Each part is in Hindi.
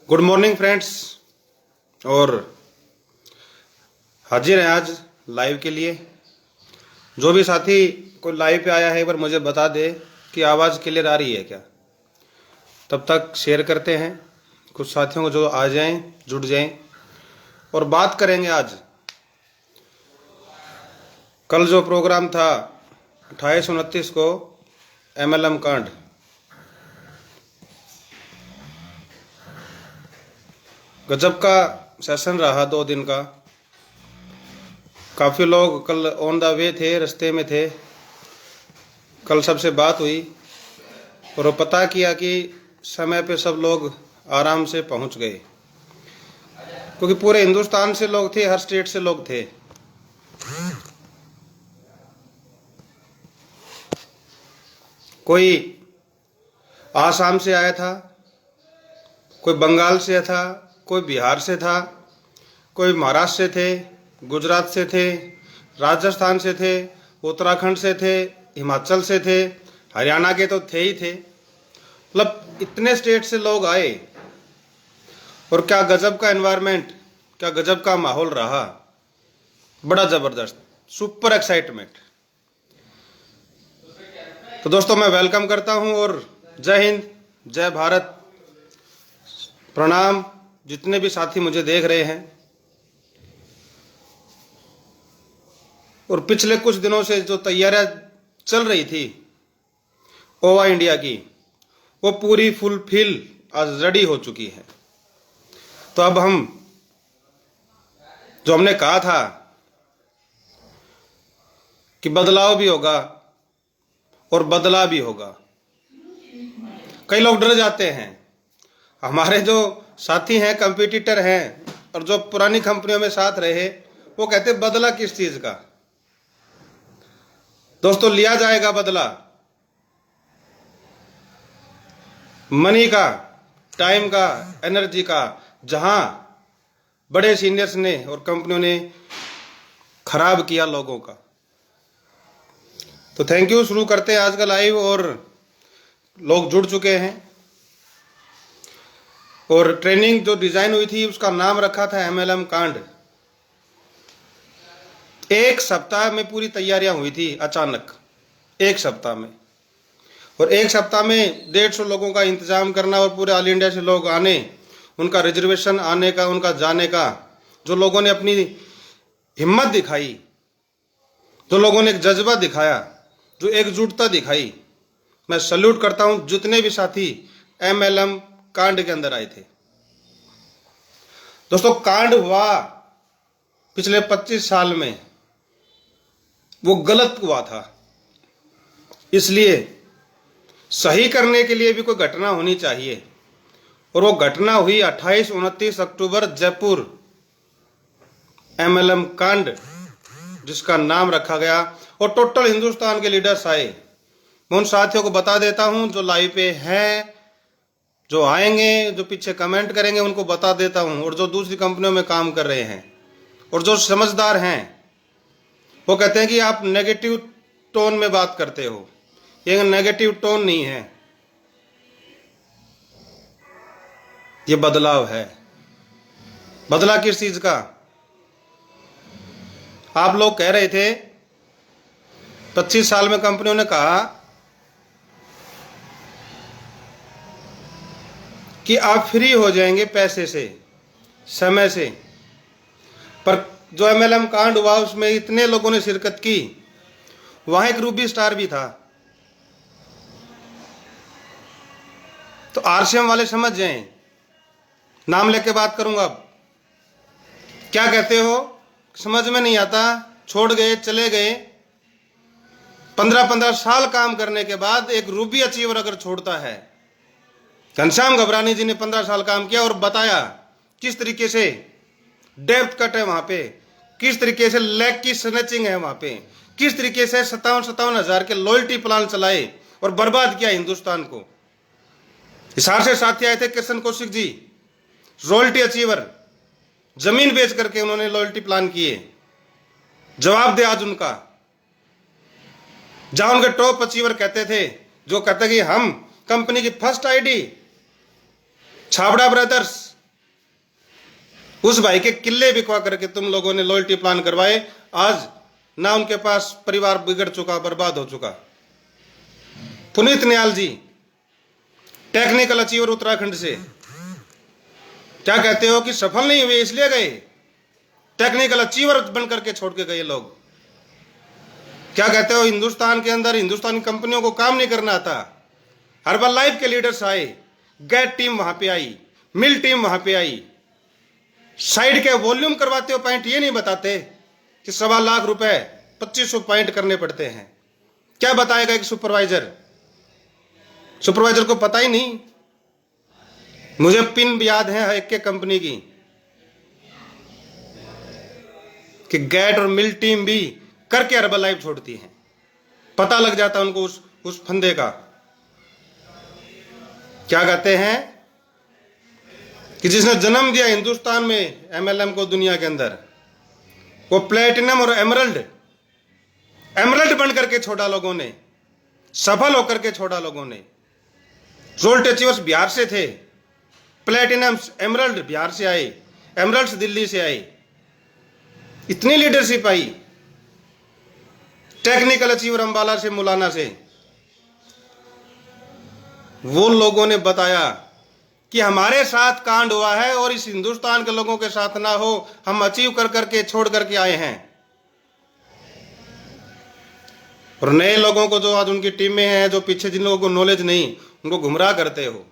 Good morning friends. और हाजिर हैं आज लाइव के लिए। जो भी साथी कोई लाइव पे आया है एक बार मुझे बता दे कि आवाज़ क्लियर आ रही है क्या। तब तक शेयर करते हैं कुछ साथियों को जो आ जाएं, जुड़ जाएं और बात करेंगे। आज कल जो प्रोग्राम था 28-29 को MLM कांड, गजब का सेशन रहा 2 दिन का। काफ़ी लोग कल ऑन द वे थे, रास्ते में थे। कल सबसे बात हुई और वो पता किया कि समय पे सब लोग आराम से पहुंच गए, क्योंकि पूरे हिंदुस्तान से लोग थे, हर स्टेट से लोग थे। कोई आसाम से आया था, कोई बंगाल से था, कोई बिहार से था, कोई महाराष्ट्र से थे, गुजरात से थे, राजस्थान से थे, उत्तराखंड से थे, हिमाचल से थे, हरियाणा के तो थे ही थे। मतलब इतने स्टेट से लोग आए और क्या गजब का एनवायरनमेंट, क्या गजब का माहौल रहा। बड़ा ज़बरदस्त, सुपर एक्साइटमेंट। तो दोस्तों मैं वेलकम करता हूं और जय हिंद, जय भारत, प्रणाम जितने भी साथी मुझे देख रहे हैं। और पिछले कुछ दिनों से जो तैयारियां चल रही थी ओवा इंडिया की, वो पूरी फुलफिल आज रेडी हो चुकी है। तो अब हम जो हमने कहा था कि बदलाव भी होगा और बदला भी होगा। कई लोग डर जाते हैं। हमारे जो साथी हैं, कंपटीटर हैं और जो पुरानी कंपनियों में साथ रहे, वो कहते बदला किस चीज का। दोस्तों लिया जाएगा बदला मनी का, टाइम का, एनर्जी का, जहां बड़े सीनियर्स ने और कंपनियों ने खराब किया लोगों का। तो थैंक यू। शुरू करते हैं आज का लाइव और लोग जुड़ चुके हैं। और ट्रेनिंग जो डिजाइन हुई थी उसका नाम रखा था MLM कांड। 1 सप्ताह में पूरी तैयारियां हुई थी अचानक, 1 सप्ताह में। और 1 सप्ताह में 150 लोगों का इंतजाम करना और पूरे ऑल इंडिया से लोग आने, उनका रिजर्वेशन आने का, उनका जाने का। जो लोगों ने अपनी हिम्मत दिखाई, जो लोगों ने एक जज्बा दिखाया, जो एकजुटता दिखाई, मैं सल्यूट करता हूं जितने भी साथी MLM कांड के अंदर आए थे। दोस्तों कांड हुआ पिछले 25 साल में, वो गलत हुआ था। इसलिए सही करने के लिए भी कोई घटना होनी चाहिए। और वो घटना हुई 28-29 अक्टूबर, जयपुर MLM कांड, जिसका नाम रखा गया। और टोटल हिंदुस्तान के लीडर्स आए। मैं उन साथियों को बता देता हूं जो लाइव पे हैं, जो आएंगे, जो पीछे कमेंट करेंगे, उनको बता देता हूं। और जो दूसरी कंपनियों में काम कर रहे हैं और जो समझदार हैं, वो कहते हैं कि आप नेगेटिव टोन में बात करते हो। ये नेगेटिव टोन नहीं है, ये बदलाव है। बदला किस चीज का? आप लोग कह रहे थे 25 साल में कंपनियों ने कहा कि आप फ्री हो जाएंगे पैसे से, समय से। पर जो MLM कांड हुआ उसमें इतने लोगों ने शिरकत की। वहां एक रूबी स्टार भी था। तो RCM वाले समझ जाएं, नाम लेके बात करूंगा। अब क्या कहते हो, समझ में नहीं आता, छोड़ गए, चले गए। 15-15 साल काम करने के बाद एक रूबी अचीवर अगर छोड़ता है। घनश्याम घबरानी जी ने 15 साल काम किया और बताया किस तरीके से डेप्थ कट है वहां पे, किस तरीके से लेग की स्नैचिंग है वहां पे, किस तरीके से 57 हजार के लॉयल्टी प्लान चलाए और बर्बाद किया हिंदुस्तान को। हिसार से साथी आए थे कृष्ण कौशिक जी, रॉयल्टी अचीवर, जमीन बेच करके उन्होंने लॉयल्टी प्लान किए। जवाब दे आज उनका। जहां उनके टॉप अचीवर कहते थे, जो कहते कि हम कंपनी की फर्स्ट आईडी छाबड़ा ब्रदर्स, उस भाई के किले बिकवा करके तुम लोगों ने लॉयल्टी प्लान करवाए। आज ना उनके पास परिवार बिगड़ चुका, बर्बाद हो चुका। पुनीत निहाल जी, टेक्निकल अचीवर उत्तराखंड से, क्या कहते हो कि सफल नहीं हुए इसलिए गए? टेक्निकल अचीवर बन करके छोड़ के गए लोग। क्या कहते हो हिंदुस्तान के अंदर हिंदुस्तानी कंपनियों को काम नहीं करना आता। हर्बल लाइफ के लीडर्स आए, गैट टीम वहां पे आई, मिल टीम वहां पे आई। साइड के वॉल्यूम करवाते हो, पॉइंट ये नहीं बताते कि 1.25 लाख रुपए 2500 पॉइंट करने पड़ते हैं। क्या बताएगा एक सुपरवाइजर? सुपरवाइजर को पता ही नहीं। मुझे पिन याद है एक के कंपनी की कि गैट और मिल टीम भी करके हर्बल लाइफ छोड़ती है। पता लग जाता उनको उस फंदे का। क्या कहते हैं कि जिसने जन्म दिया हिंदुस्तान में एमएलएम को दुनिया के अंदर, वो प्लेटिनम और एमरल्ड बन करके छोड़ा लोगों ने, सफल होकर के छोड़ा लोगों ने। रोल्ट अचीवर्स बिहार से थे, प्लेटिनम एमरल्ड बिहार से आए, एमरल्ड्स दिल्ली से आए। इतनी leadership I. Technical achiever Ambala से, मुलाना से, वो लोगों ने बताया कि हमारे साथ कांड हुआ है और इस हिंदुस्तान के लोगों के साथ ना हो, हम अचीव कर करके छोड़ करके आए हैं। और नए लोगों को जो आज उनकी टीम में हैं, जो पीछे जिन लोगों को नॉलेज नहीं, उनको गुमराह करते हो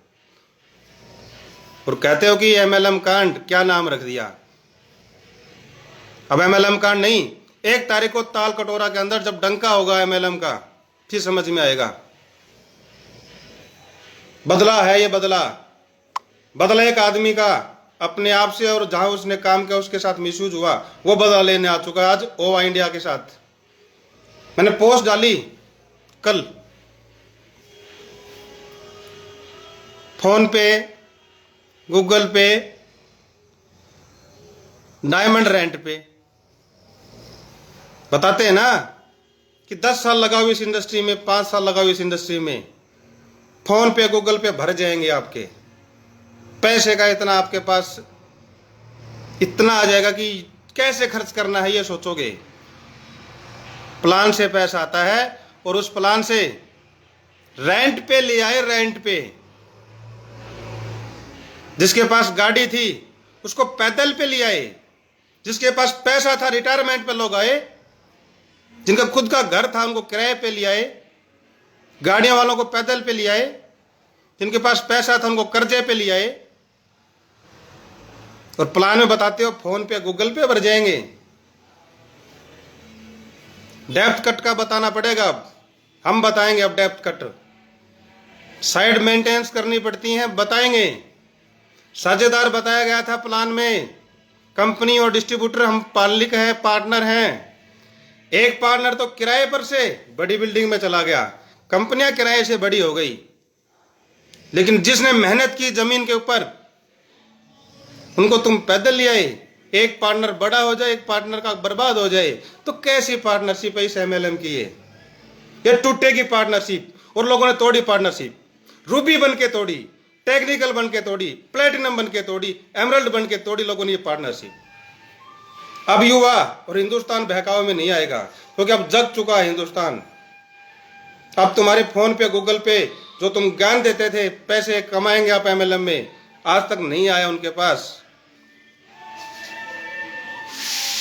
और कहते हो कि एमएलएम कांड, क्या नाम रख दिया। अब एमएलएम कांड नहीं, 1 तारीख को ताल कटोरा के अंदर जब डंका होगा एमएलएम का, फिर समझ में आएगा। बदला है ये, बदला एक आदमी का अपने आप से, और जहां उसने काम किया उसके साथ मिसयूज हुआ, वो बदला लेने आ चुका है आज ओवा इंडिया के साथ। मैंने पोस्ट डाली कल, फोन पे, गूगल पे, डायमंड रेंट पे बताते हैं ना कि 10 साल लगाओ इस इंडस्ट्री में, 5 साल लगाओ इस इंडस्ट्री में, फोन पे गूगल पे भर जाएंगे आपके पैसे का। इतना आपके पास इतना आ जाएगा कि कैसे खर्च करना है ये सोचोगे। प्लान से पैसा आता है और उस प्लान से रेंट पे ले आए, रेंट पे। जिसके पास गाड़ी थी उसको पैदल पे ले आए, जिसके पास पैसा था रिटायरमेंट पे लोग आए, जिनका खुद का घर था उनको किराए पे ले आए, गाड़ियों वालों को पैदल पे ले आए, जिनके पास पैसा था उनको कर्जे पे ले आए। और प्लान में बताते हो फोन पे गूगल पे भर जाएंगे। डेप्थ कट का बताना पड़ेगा, अब हम बताएंगे। अब डेप्थ कट, साइड मेंटेनेंस करनी पड़ती हैं, बताएंगे। साझेदार बताया गया था प्लान में, कंपनी और डिस्ट्रीब्यूटर हम मालिक हैं, पार्टनर हैं। एक पार्टनर तो किराए पर से बड़ी बिल्डिंग में चला गया, कंपनियां किराए से बड़ी हो गई, लेकिन जिसने मेहनत की जमीन के ऊपर उनको तुम पैदल ले आए। एक पार्टनर बड़ा हो जाए, एक पार्टनर का बर्बाद हो जाए, तो कैसी पार्टनरशिप है इस एमएलएम की? ये टूटेगी पार्टनरशिप। और लोगों ने तोड़ी पार्टनरशिप, रूबी बन के तोड़ी, टेक्निकल बन के तोड़ी, प्लेटिनम बन के तोड़ी, एमरल्ड बन के तोड़ी लोगों ने ये पार्टनरशिप। अब युवा और हिंदुस्तान बहकावे में नहीं आएगा, क्योंकि अब जग चुका है हिंदुस्तान। अब तुम्हारे फोन पे गूगल पे जो तुम ज्ञान देते थे, पैसे कमाएंगे आप एमएलएम में, आज तक नहीं आया उनके पास।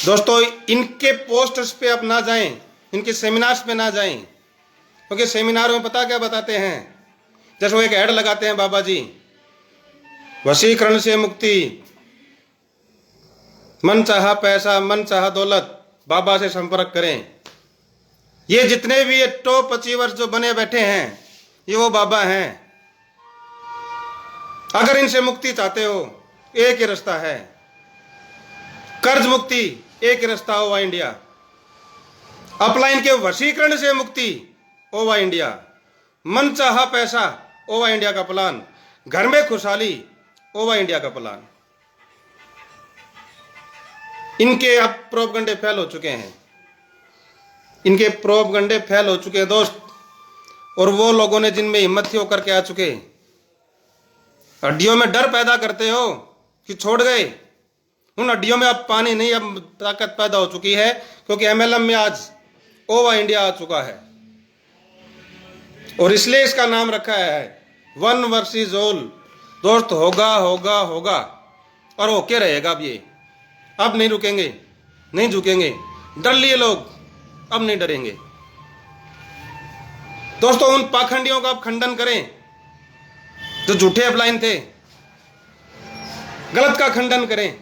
दोस्तों, इनके पोस्टर्स पे आप ना जाएं, इनके सेमिनार्स पे ना जाएं, क्योंकि सेमिनारों में पता क्या बताते हैं? जैसे वो एक ऐड लगाते हैं, बाबा जी वशीकरण से मुक्ति, मन चाहा पैसा, मन चाहा दौलत, बाबा से संपर्क करें। ये जितने भी ये टॉप अचीवर्स जो बने बैठे हैं, ये वो बाबा हैं। अगर इनसे मुक्ति चाहते हो, एक ही रास्ता है, कर्ज मुक्ति, एक ही रास्ता ओवा इंडिया। अपलाइन के वशीकरण से मुक्ति, ओवा इंडिया। मन चाहा पैसा, ओवा इंडिया का प्लान। घर में खुशहाली, ओवा इंडिया का प्लान। इनके अब प्रोपगंडे फैल हो चुके हैं, इनके प्रोपगंडे फैल हो चुके हैं दोस्त। और वो लोगों ने जिनमें हिम्मत थी होकर के आ चुके। हड्डियों में डर पैदा करते हो कि छोड़ गए, उन हड्डियों में अब पानी नहीं, अब ताकत पैदा हो चुकी है, क्योंकि एमएलएम में आज ओवा इंडिया आ चुका है। और इसलिए इसका नाम रखा है वन वर्सेस ऑल। दोस्त, होगा होगा होगा और होके रहेगा। अब ये अब नहीं रुकेंगे, नहीं झुकेंगे। डर लिए लोग, अब नहीं डरेंगे। दोस्तों, उन पाखंडियों का आप खंडन करें जो झूठे अपलाइन थे, गलत का खंडन करें,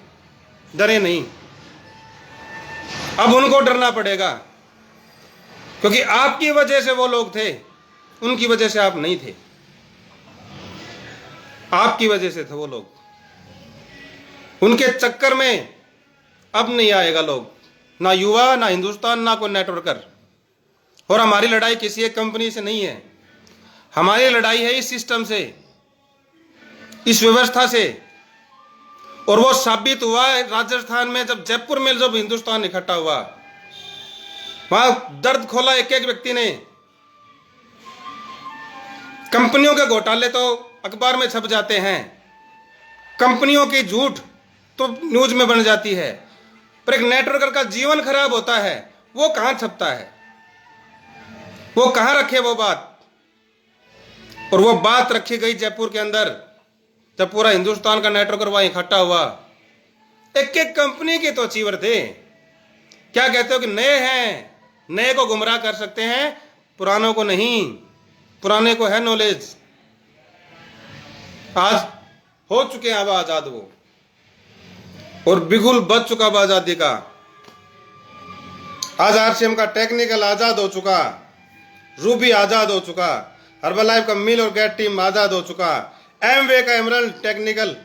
डरे नहीं। अब उनको डरना पड़ेगा, क्योंकि आपकी वजह से वो लोग थे, उनकी वजह से आप नहीं थे। आपकी वजह से थे वो लोग, उनके चक्कर में अब नहीं आएगा लोग, ना युवा, ना हिंदुस्तान, ना कोई नेटवर्कर। और हमारी लड़ाई किसी एक कंपनी से नहीं है, हमारी लड़ाई है इस सिस्टम से, इस व्यवस्था से। और वो साबित हुआ राजस्थान में, जब जयपुर में जब हिंदुस्तान इकट्ठा हुआ, वहां दर्द खोला एक एक व्यक्ति ने। कंपनियों के घोटाले तो अखबार में छप जाते हैं, कंपनियों की झूठ तो न्यूज में बन जाती है, पर एक नेटवर्कर का जीवन खराब होता है, वो कहां छपता है, वो कहां रखे वो बात। और वो बात रखी गई जयपुर के अंदर, जब पूरा हिंदुस्तान का नेटवर्कर वहां इकट्ठा हुआ। एक एक कंपनी के तो अचीवर थे। क्या कहते हो कि नए हैं, नए को गुमराह कर सकते हैं, पुरानों को नहीं। पुराने को है नॉलेज। आज हो चुके हैं अब आजाद वो, और बिगुल बच चुका अब आजादी का। आज आरसीएम का टेक्निकल आजाद हो चुका, रूबी आजाद हो चुका, हर्बलाइफ का मिल और गेट टीम आजाद हो चुका, एमवे का एमरल्ड टेक्निकल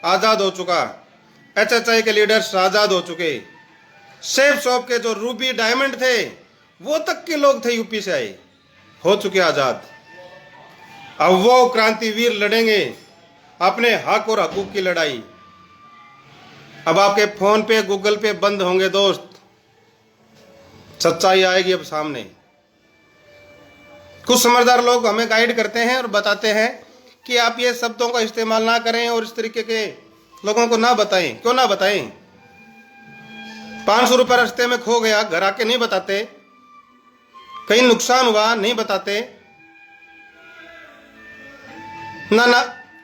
आजाद हो चुका, एचएचआई के लीडर्स आजाद हो चुके, सेफ शॉप के जो रूबी डायमंड थे वो तक के लोग थे यूपी से आए, हो चुके आजाद। अब वो क्रांतिवीर लड़ेंगे अपने हक और हकूक की लड़ाई। अब आपके फोन पे, गूगल पे बंद होंगे दोस्त, सच्चाई आएगी अब सामने। कुछ समझदार लोग हमें गाइड करते हैं और बताते हैं कि आप ये शब्दों का इस्तेमाल ना करें और इस तरीके के लोगों को ना बताएं। क्यों ना बताएं? 500 रुपये रास्ते में खो गया, घर आके नहीं बताते, कहीं नुकसान हुआ नहीं बताते, ना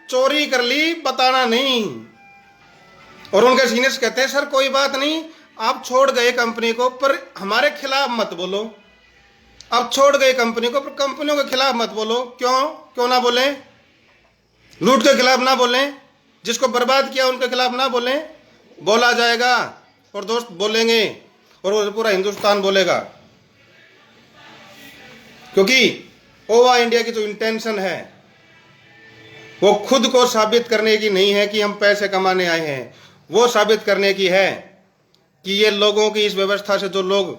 चोरी कर ली बताना नहीं। और उनके सीनियर्स कहते हैं सर कोई बात नहीं, आप छोड़ गए कंपनी को, पर हमारे खिलाफ मत बोलो। आप छोड़ गए कंपनी को, पर कंपनियों के खिलाफ मत बोलो। क्यों ना बोलें? लूट के खिलाफ ना बोलें, जिसको बर्बाद किया उनके खिलाफ ना बोलें। बोला जाएगा और दोस्त बोलेंगे, और वो पूरा हिंदुस्तान बोलेगा। क्योंकि ओवा इंडिया की जो इंटेंशन है वो खुद को साबित करने की नहीं है कि हम पैसे कमाने आए हैं, वो साबित करने की है कि ये लोगों की इस व्यवस्था से जो लोग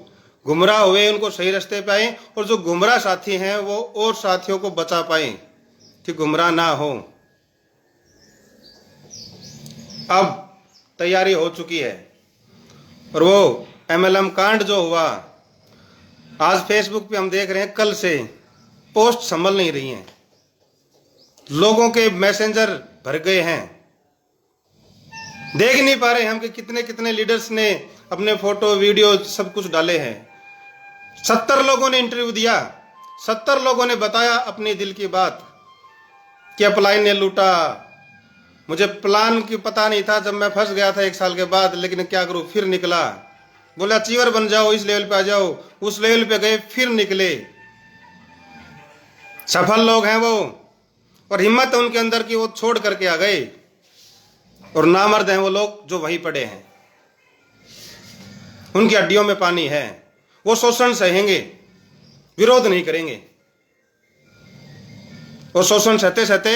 गुमराह हुए उनको सही रास्ते पे आए, और जो गुमराह साथी हैं वो और साथियों को बचा पाए कि गुमराह ना हो। अब तैयारी हो चुकी है। और वो एमएलएम कांड जो हुआ, आज फेसबुक पे हम देख रहे हैं, कल से पोस्ट संभल नहीं रही हैं, लोगों के मैसेंजर भर गए हैं। देख नहीं पा रहे हम कि कितने कितने लीडर्स ने अपने फोटो वीडियो सब कुछ डाले हैं। 70 लोगों ने इंटरव्यू दिया, 70 लोगों ने बताया अपनी दिल की बात कि अपलाइन ने लूटा, मुझे प्लान की पता नहीं था, जब मैं फंस गया था 1 साल के बाद, लेकिन क्या करूं, फिर निकला। बोला अचीवर बन जाओ, इस लेवल पे आ जाओ, उस लेवल पे गए, फिर निकले। सफल लोग हैं वो, और हिम्मत है उनके अंदर कि वो छोड़ करके आ गए। और नामर्द हैं वो लोग जो वहीं पड़े हैं, उनकी हड्डियों में पानी है, वो शोषण सहेंगे, विरोध नहीं करेंगे। और शोषण सहते सहते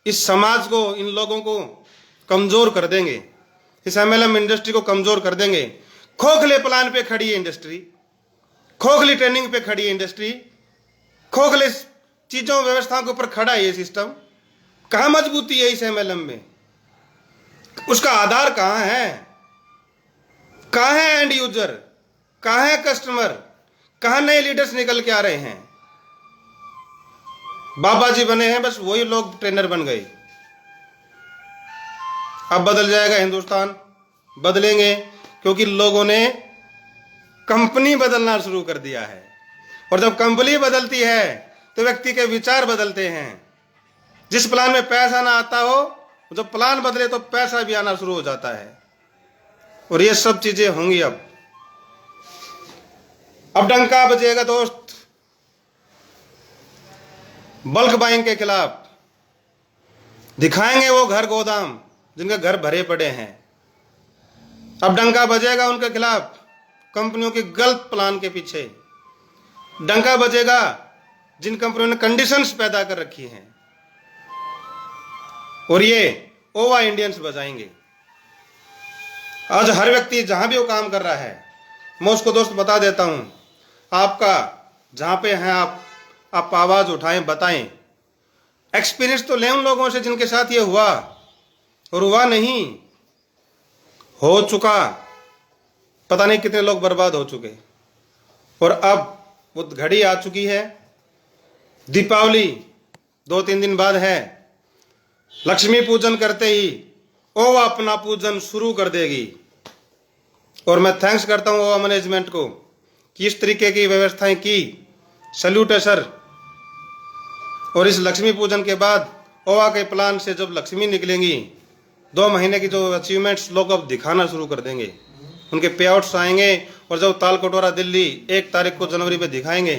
इस समाज को, इन लोगों को कमजोर कर देंगे, इस एमएलएम इंडस्ट्री को कमजोर कर देंगे। खोखले प्लान पे खड़ी है इंडस्ट्री, खोखली ट्रेनिंग पे खड़ी है इंडस्ट्री, खोखले चीजों व्यवस्थाओं के ऊपर खड़ा है ये सिस्टम। कहां मजबूती है इस एमएलएम में? उसका आधार कहां है? कहां है एंड यूजर? कहां है कस्टमर? कहां नए लीडर्स निकल के आ रहे हैं? बाबा जी बने हैं, बस वही लोग ट्रेनर बन गए। अब बदल जाएगा हिंदुस्तान, बदलेंगे, क्योंकि लोगों ने कंपनी बदलना शुरू कर दिया है। और जब कंपनी बदलती है तो व्यक्ति के विचार बदलते हैं। जिस प्लान में पैसा ना आता हो, जब प्लान बदले तो पैसा भी आना शुरू हो जाता है। और ये सब चीजें होंगी। अब डंका बजेगा दोस्त बल्क बाइंग के खिलाफ। दिखाएंगे वो घर गोदाम जिनके घर भरे पड़े हैं। अब डंका बजेगा उनके खिलाफ, कंपनियों के गलत प्लान के पीछे। डंका बजेगा जिन कंपनियों ने कंडीशंस पैदा कर रखी हैं। और ये ओवा इंडियंस बजाएंगे। आज हर व्यक्ति जहां भी वो काम कर रहा है, मैं उसको दोस्त बता देता हूं, आपका जहां पे हैं आप आवाज उठाएं, बताएं। एक्सपीरियंस तो लें उन लोगों से जिनके साथ ये हुआ और हुआ नहीं, हो चुका। पता नहीं कितने लोग बर्बाद हो चुके। और अब वो घड़ी आ चुकी है। दीपावली 2-3 दिन बाद है। लक्ष्मी पूजन करते ही ओवा अपना पूजन शुरू कर देगी। और मैं थैंक्स करता हूं ओवा मैनेजमेंट को कि इस तरीके की व्यवस्थाएं की। सैल्यूट है सर। और इस लक्ष्मी पूजन के बाद ओवा के प्लान से जब लक्ष्मी निकलेंगी, 2 महीने की जो अचीवमेंट्स लोग अब दिखाना शुरू कर देंगे, उनके पे आउट्स आएंगे। और जब ताल कटोरा दिल्ली 1 तारीख को जनवरी में दिखाएंगे,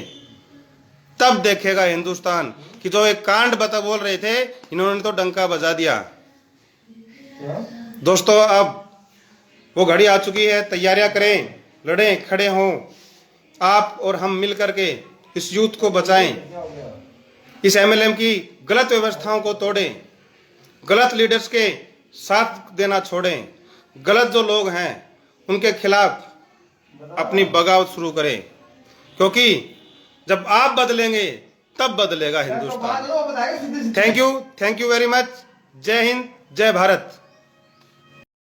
तब देखेगा हिंदुस्तान कि जो एक कांड बोल रहे थे, इन्होंने तो डंका बजा दिया। दोस्तों, अब वो घड़ी आ चुकी है। तैयारियां करें, लड़ें, खड़े हों। आप और हम मिल करके इस यूथ को बचाएं। इस एमएलएम की गलत व्यवस्थाओं को तोड़ें। गलत लीडर्स के साथ देना छोड़ें। गलत जो लोग हैं उनके खिलाफ अपनी बगावत शुरू करें। क्योंकि जब आप बदलेंगे तब बदलेगा Hindustan. Thank you very much. जय हिंद, जय भारत।